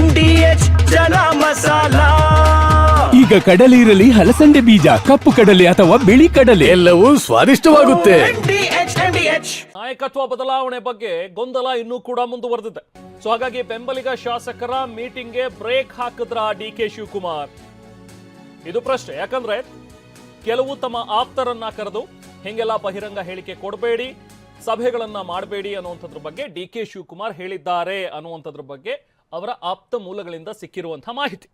MDH ಚನ masala. ಈಗ ಕಡಲೆ ಇರಲಿ, ಹಲಸಂಡೆ ಬೀಜ, ಕಪ್ಪು ಕಡಲೆ ಅಥವಾ ಬಿಳಿ ಕಡಲೆ, ಎಲ್ಲವೂ ಸ್ವಾದಿಷ್ಟವಾಗುತ್ತೆ. ನಾಯಕತ್ವ ಬದಲಾವಣೆ ಬಗ್ಗೆ ಗೊಂದಲ ಇನ್ನೂ ಕೂಡ ಮುಂದುವರೆದಿದೆ. ಸೊ ಹಾಗಾಗಿ ಬೆಂಬಲಿಗ ಶಾಸಕರ ಮೀಟಿಂಗ್ಗೆ ಬ್ರೇಕ್ ಹಾಕಿದ್ರ ಡಿಕೆ ಶಿವಕುಮಾರ್? ಇದು ಪ್ರಶ್ನೆ. ಯಾಕಂದ್ರೆ ಕೆಲವು ತಮ್ಮ ಆಪ್ತರನ್ನ ಕರೆದು ಹಿಂಗೆಲ್ಲ ಬಹಿರಂಗ ಹೇಳಿಕೆ ಕೊಡಬೇಡಿ, ಸಭೆಗಳನ್ನ ಮಾಡಬೇಡಿ ಅನ್ನುವಂಥದ್ರ ಬಗ್ಗೆ ಡಿಕೆ ಶಿವಕುಮಾರ್ ಹೇಳಿದ್ದಾರೆ ಅನ್ನುವಂಥದ್ರ ಬಗ್ಗೆ ಅವರ ಆಪ್ತ ಮೂಲಗಳಿಂದ ಸಿಕ್ಕಿರುವಂತಹ ಮಾಹಿತಿ.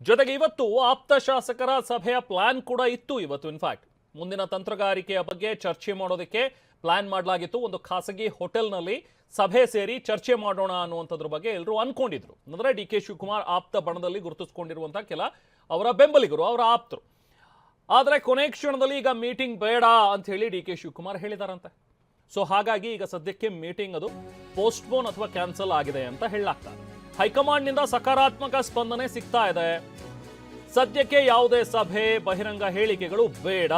ಜೊತೆಗೆ ಇವತ್ತು ಆಪ್ತ ಶಾಸಕರ ಸಭೆಯ ಪ್ಲಾನ್ ಕೂಡ ಇತ್ತು. ಇವತ್ತು ಇನ್ಫ್ಯಾಕ್ಟ್ ಮುಂದಿನ ತಂತ್ರಗಾರಿಕೆಯ ಬಗ್ಗೆ ಚರ್ಚೆ ಮಾಡೋದಕ್ಕೆ ಪ್ಲಾನ್ ಮಾಡಲಾಗಿತ್ತು. ಒಂದು ಖಾಸಗಿ ಹೋಟೆಲ್ನಲ್ಲಿ ಸಭೆ ಸೇರಿ ಚರ್ಚೆ ಮಾಡೋಣ ಅನ್ನುವಂಥದ್ರ ಬಗ್ಗೆ ಎಲ್ಲರೂ ಅನ್ಕೊಂಡಿದ್ರು. ಅಂದ್ರೆ ಡಿ ಕೆ ಶಿವಕುಮಾರ್ ಆಪ್ತ ಬಣದಲ್ಲಿ ಗುರುತಿಸಿಕೊಂಡಿರುವಂತಹ ಕೆಲ ಅವರ ಬೆಂಬಲಿಗರು, ಅವರ ಆಪ್ತರು. ಆದರೆ ಕೊನೆ ಕ್ಷಣದಲ್ಲಿ ಈಗ ಮೀಟಿಂಗ್ ಬೇಡ ಅಂತ ಹೇಳಿ ಡಿ ಕೆ ಶಿವಕುಮಾರ್ ಹೇಳಿದಾರಂತೆ. ಸೊ ಹಾಗಾಗಿ ಈಗ ಸದ್ಯಕ್ಕೆ ಮೀಟಿಂಗ್ ಅದು ಪೋಸ್ಟ್ಪೋನ್ ಅಥವಾ ಕ್ಯಾನ್ಸಲ್ ಆಗಿದೆ ಅಂತ ಹೇಳಲಾಗ್ತಾರೆ. ಹೈಕಮಾಂಡ್ ನಿಂದ ಸಕಾರಾತ್ಮಕ ಸ್ಪಂದನೆ ಸಿಗ್ತಾ ಇದೆ. ಸದ್ಯಕ್ಕೆ ಯಾವುದೇ ಸಭೆ, ಬಹಿರಂಗ ಹೇಳಿಕೆಗಳು ಬೇಡ,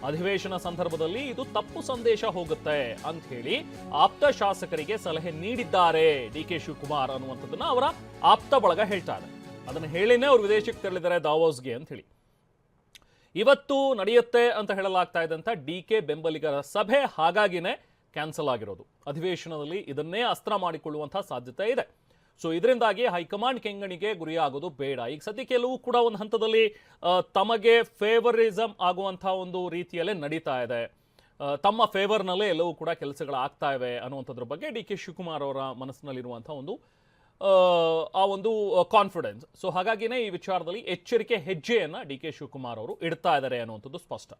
ಅಧಿವೇಶನ ಸಂದರ್ಭದಲ್ಲಿ ಇದು ತಪ್ಪು ಸಂದೇಶ ಹೋಗುತ್ತೆ ಅಂತ ಹೇಳಿ ಆಪ್ತ ಶಾಸಕರಿಗೆ ಸಲಹೆ ನೀಡಿದ್ದಾರೆ ಡಿ ಕೆ ಶಿವಕುಮಾರ್ ಅನ್ನುವಂಥದ್ದನ್ನ ಅವರ ಆಪ್ತ ಬಳಗ ಹೇಳ್ತಾರೆ. ಅದನ್ನ ಹೇಳಿನೇ ಅವರು ವಿದೇಶಕ್ಕೆ ತೆರಳಿದ್ದಾರೆ, ದಾವೋಸ್ಗೆ ಅಂತ ಹೇಳಿ. ಇವತ್ತು ನಡೆಯುತ್ತೆ ಅಂತ ಹೇಳಲಾಗ್ತಾ ಇದ್ದಂತ ಡಿ ಕೆ ಬೆಂಬಲಿಗರ ಸಭೆ ಹಾಗಾಗಿನೇ ಕ್ಯಾನ್ಸಲ್ ಆಗಿರೋದು. ಅಧಿವೇಶನದಲ್ಲಿ ಇದನ್ನೇ ಅಸ್ತ್ರ ಮಾಡಿಕೊಳ್ಳುವಂತಹ ಸಾಧ್ಯತೆ ಇದೆ. ಸೊ ಇದರಿಂದಾಗಿ ಹೈಕಮಾಂಡ್ ಕೆಂಗಣಿಗೆ ಗುರಿಯಾಗೋದು ಬೇಡ. ಈಗ ಸದ್ಯಕ್ಕೆ ಎಲ್ಲವೂ ಕೂಡ ಒಂದು ಹಂತದಲ್ಲಿ ತಮಗೆ ಫೇವರಿಸಮ್ ಆಗುವಂತಹ ಒಂದು ರೀತಿಯಲ್ಲೇ ನಡೀತಾ ಇದೆ. ತಮ್ಮ ಫೇವರ್ನಲ್ಲೇ ಎಲ್ಲವೂ ಕೂಡ ಕೆಲಸಗಳಾಗ್ತಾ ಇವೆ ಅನ್ನುವಂಥದ್ರ ಬಗ್ಗೆ ಡಿ ಕೆ ಶಿವಕುಮಾರ್ ಅವರ ಮನಸ್ಸಿನಲ್ಲಿರುವಂತಹ ಒಂದು ಕಾನ್ಫಿಡೆನ್ಸ್. ಸೊ ಹಾಗಾಗಿನೇ ಈ ವಿಚಾರದಲ್ಲಿ ಎಚ್ಚರಿಕೆ ಹೆಜ್ಜೆಯನ್ನ ಡಿ ಕೆ ಶಿವಕುಮಾರ್ ಅವರು ಇಡ್ತಾ ಇದ್ದಾರೆ ಅನ್ನುವಂಥದ್ದು ಸ್ಪಷ್ಟ.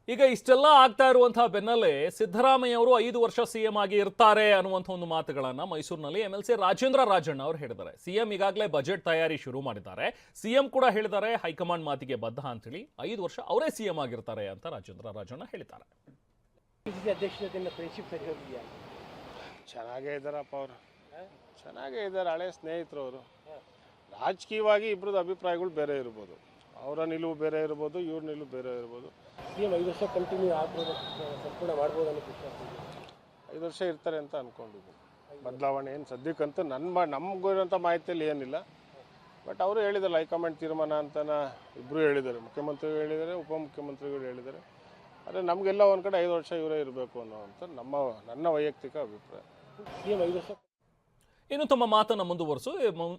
ಈಗ ಇಷ್ಟೆಲ್ಲ ಆಗ್ತಾ ಇರುವಂತಹ ಬೆನ್ನಲ್ಲೇ ಸಿದ್ದರಾಮಯ್ಯ ಅವರು 5 ವರ್ಷ ಸಿಎಂ ಆಗಿ ಇರ್ತಾರೆ ಅನ್ನುವಂಥ ಒಂದು ಮಾತುಗಳನ್ನ ಮೈಸೂರಿನಲ್ಲಿ MLC ರಾಜೇಂದ್ರ ರಾಜಣ್ಣ ಅವರು ಹೇಳಿದ್ದಾರೆ. ಸಿಎಂ ಈಗಾಗಲೇ ಬಜೆಟ್ ತಯಾರಿ ಶುರು ಮಾಡಿದ್ದಾರೆ. ಸಿಎಂ ಕೂಡ ಹೇಳಿದ್ದಾರೆ ಹೈಕಮಾಂಡ್ ಮಾತಿಗೆ ಬದ್ಧ ಅಂತೇಳಿ 5 ವರ್ಷ ಅವರೇ ಸಿಎಂ ಆಗಿರ್ತಾರೆ ಅಂತ ರಾಜೇಂದ್ರ ರಾಜಣ್ಣ ಹೇಳಿದ್ದಾರೆ. ಚೆನ್ನಾಗೇ ಇದ್ದಾರಪ್ಪ ಅವರು, ಚೆನ್ನಾಗೇ ಇದ್ದಾರೆ. ಹಳೆ ಸ್ನೇಹಿತರು ಅವರು. ರಾಜಕೀಯವಾಗಿ ಇಬ್ಬರದ್ದು ಅಭಿಪ್ರಾಯಗಳು ಬೇರೆ ಇರ್ಬೋದು, ಅವರ ನಿಲುವು ಬೇರೆ ಇರ್ಬೋದು, ಇವ್ರ ನಿಲುವು ಬೇರೆ ಇರ್ಬೋದು. ಸಿಎಂ 5 ವರ್ಷ ಕಂಟಿನ್ಯೂ ಆಗ್ಬೋದು, ಸಂಪೂರ್ಣ ಮಾಡ್ಬೋದು ಅನ್ನೋ 5 ವರ್ಷ ಇರ್ತಾರೆ ಅಂತ ಅಂದ್ಕೊಂಡಿದ್ದೀನಿ. ಬದಲಾವಣೆ ಏನು ಸದ್ಯಕ್ಕಂತೂ ನಮಗಿರೋಂಥ ಮಾಹಿತಿಯಲ್ಲಿ ಏನಿಲ್ಲ. ಬಟ್ ಅವರು ಹೇಳಿದಾರೆ ಹೈಕಮಾಂಡ್ ತೀರ್ಮಾನ ಅಂತನ ಇಬ್ಬರು ಹೇಳಿದ್ದಾರೆ. ಮುಖ್ಯಮಂತ್ರಿಗಳು ಹೇಳಿದ್ದಾರೆ, ಉಪಮುಖ್ಯಮಂತ್ರಿಗಳು ಹೇಳಿದ್ದಾರೆ. ಆದರೆ ನಮಗೆಲ್ಲ ಒಂದು ಕಡೆ 5 ವರ್ಷ ಇವರೇ ಇರಬೇಕು ಅನ್ನೋವಂಥ ನನ್ನ ವೈಯಕ್ತಿಕ ಅಭಿಪ್ರಾಯ. ಸಿಎಂ 5 ವರ್ಷ. ಇನ್ನು ತಮ್ಮ ಮಾತನ್ನು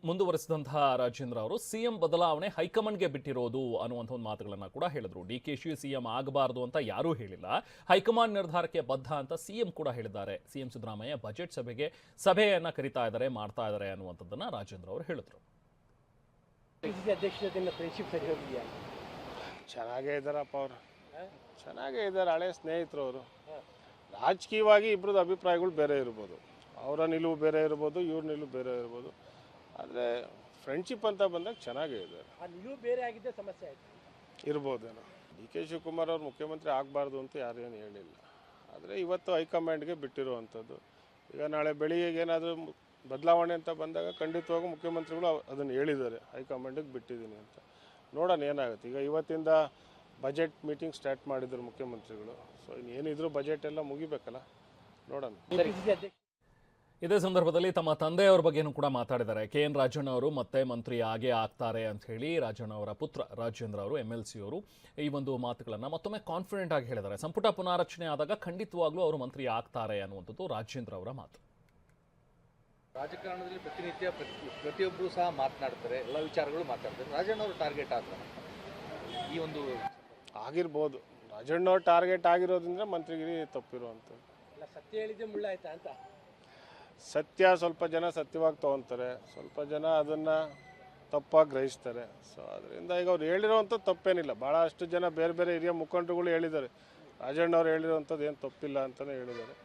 ಮುಂದುವರೆಸಿದಂತಹ ರಾಜೇಂದ್ರ ಅವರು ಸಿಎಂ ಬದಲಾವಣೆ ಹೈಕಮಾಂಡ್ಗೆ ಬಿಟ್ಟಿರೋದು ಅನ್ನುವಂಥ ಒಂದು ಮಾತುಗಳನ್ನ ಕೂಡ ಹೇಳಿದ್ರು. DK ಸಿಎಂ ಆಗಬಾರದು ಅಂತ ಯಾರೂ ಹೇಳಿಲ್ಲ, ಹೈಕಮಾಂಡ್ ನಿರ್ಧಾರಕ್ಕೆ ಬದ್ಧ ಅಂತ ಸಿಎಂ ಕೂಡ ಹೇಳಿದ್ದಾರೆ. ಸಿಎಂ ಸಿದ್ದರಾಮಯ್ಯ ಬಜೆಟ್ ಸಭೆಯನ್ನ ಕರೀತಾ ಇದ್ದಾರೆ, ಮಾಡ್ತಾ ಇದ್ದಾರೆ ಅನ್ನುವಂಥದ್ದನ್ನ ರಾಜೇಂದ್ರ ಅವರು ಹೇಳಿದ್ರು. ಚೆನ್ನಾಗೇ ಇದ್ದಾರಪ್ಪ ಅವರು, ಚೆನ್ನಾಗೇ ಇದ್ದಾರೆ. ಹಳೆ ಸ್ನೇಹಿತರು ಅವರು. ರಾಜಕೀಯವಾಗಿ ಇಬ್ಬರದ್ದು ಅಭಿಪ್ರಾಯಗಳು ಬೇರೆ ಇರ್ಬೋದು, ಅವರ ನಿಲುವು ಬೇರೆ ಇರ್ಬೋದು, ಇವ್ರ ನಿಲುವು ಬೇರೆ ಇರ್ಬೋದು. ಆದರೆ ಫ್ರೆಂಡ್ಶಿಪ್ ಅಂತ ಬಂದಾಗ ಚೆನ್ನಾಗೇ ಇದೆ. ಆ ನಿಲುವು ಬೇರೆ ಆಗಿದ್ದೆ ಸಮಸ್ಯೆ ಆಯಿತು ಇರ್ಬೋದೇನೋ. DK ಶಿವಕುಮಾರ್ ಅವರು ಮುಖ್ಯಮಂತ್ರಿ ಆಗಬಾರ್ದು ಅಂತ ಯಾರೇನು ಹೇಳಿಲ್ಲ. ಆದರೆ ಇವತ್ತು ಹೈಕಮಾಂಡ್ಗೆ ಬಿಟ್ಟಿರುವಂಥದ್ದು. ಈಗ ನಾಳೆ ಬೆಳಿಗ್ಗೆ ಏನಾದರೂ ಬದಲಾವಣೆ ಅಂತ ಬಂದಾಗ ಖಂಡಿತವಾಗೂ ಮುಖ್ಯಮಂತ್ರಿಗಳು ಅದನ್ನು ಹೇಳಿದ್ದಾರೆ, ಹೈಕಮಾಂಡಿಗೆ ಬಿಟ್ಟಿದ್ದೀನಿ ಅಂತ. ನೋಡೋಣ ಏನಾಗುತ್ತೆ. ಈಗ ಇವತ್ತಿಂದ ಬಜೆಟ್ ಮೀಟಿಂಗ್ ಸ್ಟಾರ್ಟ್ ಮಾಡಿದ್ರು ಮುಖ್ಯಮಂತ್ರಿಗಳು. ಸೊ ಇನ್ನೇನಿದ್ರು ಬಜೆಟ್ ಎಲ್ಲ ಮುಗಿಬೇಕಲ್ಲ, ನೋಡೋಣ. ಇದೇ ಸಂದರ್ಭದಲ್ಲಿ ತಮ್ಮ ತಂದೆಯವರ ಬಗ್ಗೆನೂ ಕೂಡ ಮಾತಾಡಿದ್ದಾರೆ. KN ರಾಜಣ್ಣ ಅವರು ಮತ್ತೆ ಮಂತ್ರಿ ಆಗೇ ಆಗ್ತಾರೆ ಅಂತ ಹೇಳಿ ರಾಜಣ್ಣ ಅವರ ಪುತ್ರ ರಾಜೇಂದ್ರ ಅವರು MLC ಅವರು ಈ ಒಂದು ಮಾತುಗಳನ್ನು ಮತ್ತೊಮ್ಮೆ ಕಾನ್ಫಿಡೆಂಟ್ ಆಗಿ ಹೇಳಿದ್ದಾರೆ. ಸಂಪುಟ ಪುನಾರಚನೆ ಆದಾಗ ಖಂಡಿತವಾಗ್ಲೂ ಅವರು ಮಂತ್ರಿ ಆಗ್ತಾರೆ ಅನ್ನುವಂಥದ್ದು ರಾಜೇಂದ್ರ ಅವರ ಮಾತು. ರಾಜಕಾರಣದಲ್ಲಿ ಪ್ರತಿನಿತ್ಯ ಪ್ರತಿಯೊಬ್ಬರು ಸಹ ಮಾತನಾಡ್ತಾರೆ, ಎಲ್ಲ ವಿಚಾರಗಳು ಮಾತಾಡ್ತಾರೆ. ರಾಜಣ್ಣ ಅವರು ಟಾರ್ಗೆಟ್ ಆಗ್ತಾರೆ ಈ ಒಂದು ಆಗಿರ್ಬೋದು. ರಾಜಣ್ಣ ಅವ್ರು ಟಾರ್ಗೆಟ್ ಆಗಿರೋದ್ರಿಂದ ಮಂತ್ರಿಗಿರಿ ತಪ್ಪಿರುವಂಥದ್ದು. ಸತ್ಯ ಹೇಳಿದ್ದೆ ಮುಳ್ಳಾಯ್ತಾ ಅಂತ. ಸತ್ಯ ಸ್ವಲ್ಪ ಜನ ಸತ್ಯವಾಗಿ ತೊಗೊತಾರೆ, ಸ್ವಲ್ಪ ಜನ ಅದನ್ನು ತಪ್ಪಾಗಿ ಗ್ರಹಿಸ್ತಾರೆ. ಸೊ ಅದರಿಂದ ಈಗ ಅವ್ರು ಹೇಳಿರೋವಂಥದ್ದು ತಪ್ಪೇನಿಲ್ಲ. ಭಾಳಷ್ಟು ಜನ ಬೇರೆ ಬೇರೆ ಹಿರಿಯ ಮುಖಂಡರುಗಳು ಹೇಳಿದ್ದಾರೆ, ರಾಜಣ್ಣ ಅವ್ರು ಹೇಳಿರೋವಂಥದ್ದು ಏನು ತಪ್ಪಿಲ್ಲ ಅಂತಲೇ ಹೇಳಿದ್ದಾರೆ.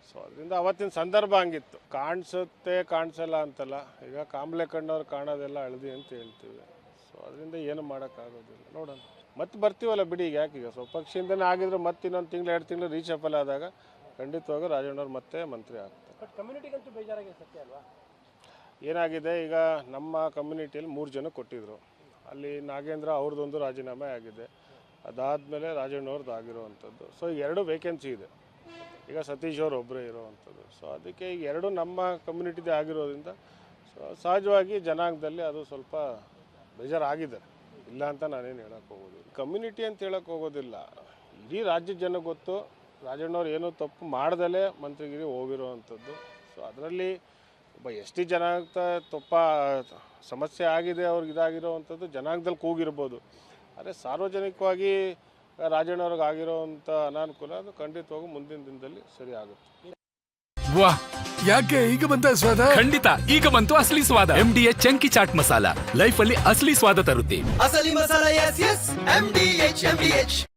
ಸೊ ಅದರಿಂದ ಅವತ್ತಿನ ಸಂದರ್ಭ ಹಂಗಿತ್ತು. ಕಾಣಿಸುತ್ತೆ ಕಾಣಿಸಲ್ಲ ಅಂತಲ್ಲ, ಈಗ ಕಾಂಬ್ಳೆ ಕಣ್ಣವ್ರು ಕಾಣೋದೆಲ್ಲ ಹಳದಿ ಅಂತ ಹೇಳ್ತೀವಿ. ಸೊ ಅದರಿಂದ ಏನು ಮಾಡೋಕ್ಕಾಗೋದಿಲ್ಲ, ನೋಡೋಣ. ಮತ್ತೆ ಬರ್ತೀವಲ್ಲ ಬಿಡಿ. ಈಗ ಯಾಕೀಗ ಸ್ವಲ್ಪ ಪಕ್ಷದಿಂದನೇ ಆಗಿದ್ರೆ ಮತ್ತೆ ಇನ್ನೊಂದು ತಿಂಗಳು 2 ತಿಂಗಳು ರೀಚಫಲ್ ಆದಾಗ ಖಂಡಿತವಾಗೂ ರಾಜಣ್ಣವ್ರು ಮತ್ತೆ ಮಂತ್ರಿ ಆಗ್ತಾರೆ. ಬಟ್ ಕಮ್ಯುನಿಟಿಗಂತೂ ಬೇಜಾರಾಗಿದೆ, ಸತ್ಯ ಅಲ್ವಾ? ಏನಾಗಿದೆ, ಈಗ ನಮ್ಮ ಕಮ್ಯುನಿಟಿಯಲ್ಲಿ 3 ಜನ ಕೊಟ್ಟಿದ್ರು. ಅಲ್ಲಿ ನಾಗೇಂದ್ರ ಅವ್ರದ್ದೊಂದು ರಾಜೀನಾಮೆ ಆಗಿದೆ, ಅದಾದಮೇಲೆ ರಾಜಣ್ಣವ್ರದ್ದು ಆಗಿರುವಂಥದ್ದು. ಸೊ 2 ವೇಕೆನ್ಸಿ ಇದೆ. ಈಗ ಸತೀಶ್ ಅವರು ಒಬ್ಬರೇ ಇರೋವಂಥದ್ದು. ಸೊ ಅದಕ್ಕೆ ಈಗ ಎರಡು ನಮ್ಮ ಕಮ್ಯುನಿಟಿದೇ ಆಗಿರೋದ್ರಿಂದ ಸೊ ಸಹಜವಾಗಿ ಜನಾಂಗದಲ್ಲಿ ಅದು ಸ್ವಲ್ಪ ಬೇಜಾರಾಗಿದೆ, ಇಲ್ಲ ಅಂತ ನಾನೇನು ಹೇಳಕ್ಕೆ ಹೋಗೋದಿಲ್ಲ. ಕಮ್ಯುನಿಟಿ ಅಂತ ಹೇಳಕ್ಕೆ ಹೋಗೋದಿಲ್ಲ, ಇಡೀ ರಾಜ್ಯದ ಜನ ಗೊತ್ತು ರಾಜಣ್ಣವ್ರು ಏನೂ ತಪ್ಪು ಮಾಡ್ದಲೇ ಮಂತ್ರಿಗಿರಿ ಹೋಗಿರೋವಂಥದ್ದು. ಸೊ ಅದರಲ್ಲಿ ಒಬ್ಬ ಎಸ್ ಟಿ ಜನಾಂಗ ತಪ್ಪ ಸಮಸ್ಯೆ ಆಗಿದೆ ಅವ್ರಿಗೆ ಇದಾಗಿರೋವಂಥದ್ದು ಜನಾಂಗದಲ್ಲಿ ಕೂಗಿರ್ಬೋದು, ಆದರೆ ಸಾರ್ವಜನಿಕವಾಗಿ ರಾಜಣ್ಣವ್ರಿಗೆ ಆಗಿರೋವಂಥ ಅನಾನುಕೂಲ ಅದು ಖಂಡಿತವಾಗೂ ಮುಂದಿನ ದಿನದಲ್ಲಿ ಸರಿ ಆಗುತ್ತೆ. ವಾಹ್, ಯಾಕೆ ಈಗ ಬಂತ ಸ್ವಾದ? ಖಂಡಿತ ಈಗ ಬಂತು ಅಸಲಿ ಸ್ವಾದ. MDH chunky chaat masala life ಅಲ್ಲಿ ಅಸಲಿ ಸ್ವಾದ ತರುತ್ತೆ. ಅಸಲಿ ಮಸಾಲ, ಎಸ್ ಎಸ್ MDH